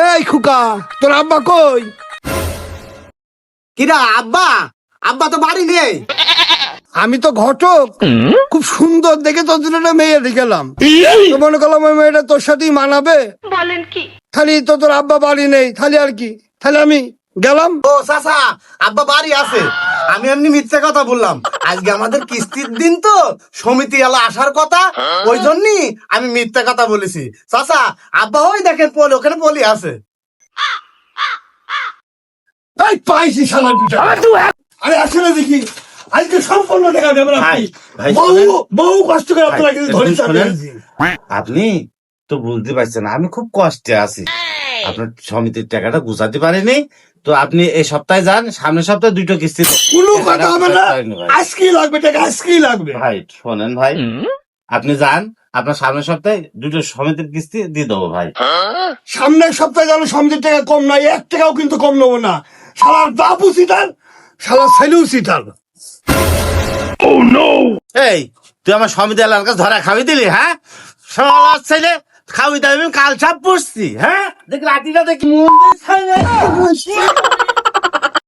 এই খুকা, তোর আব্বা কই? কিরা আব্বা? আব্বা তো বাড়ি নেই। আমি তো ঘটক, খুব সুন্দর দেখে তোর জন্য একটা মেয়ে দেখলাম। তো মনে করলাম ওই মেয়েটা তোর সাথেই মানাবে। বলেন কি? খালি তো তোর আব্বা বাড়ি নেই, তাহলে আর কি, তাহলে আমি গেলাম। ও চাচা, আব্বা বাড়ি আছে। আমি এমনি মিথ্যে কথা বললাম। আজকে আমাদের কিস্তির দিন তো, সমিতি এলা আসার কথা, ওই জন্যই আমি মিথ্যে কথা বলেছি। চাচা, আব্বা ওই দেখেন পলি, ওখানে পলি আছে। এই পাইছি শালা দুটা। আরে আসলে দেখি আজকে সম্পূর্ণ টাকা দেবেন আপনি। ভাই, বহু কষ্ট করে আপনারা কিন্তু ধরে শোনেন। চালিয়েছি। আপনি তো বুঝতে পারছেন আমি খুব কষ্টে আছি। আপনার সমিতির টাকাটা গুছাতে পারিনি। তো আপনি এই সপ্তাহে যান, সামনের সপ্তাহে দুটো কিস্তি কোনো কথা হবে না, ভাই। আজকেই লাগবে টাকা, আজকেই লাগবে। ভাই শোনেন ভাই, আপনি যান, আপনার সামনের সপ্তাহে দুটো সমিতির কিস্তি দিয়ে দেবো ভাই। সামনের সপ্তাহে যেন সমিতির টাকা কম নাই, 1 টাকাও কিন্তু কম নেবো না। শালার বাপু সিটার, শালা ছেলেও সিটার। এই তুই আমার সমিতি এলাকার কাছে ধরা খাবি দিলি, হ্যাঁ? সবার ছেলে খাবি দাবি, কাল সাপ পড়ছি, হ্যাঁ? দেখ রাতিটা দেখ মন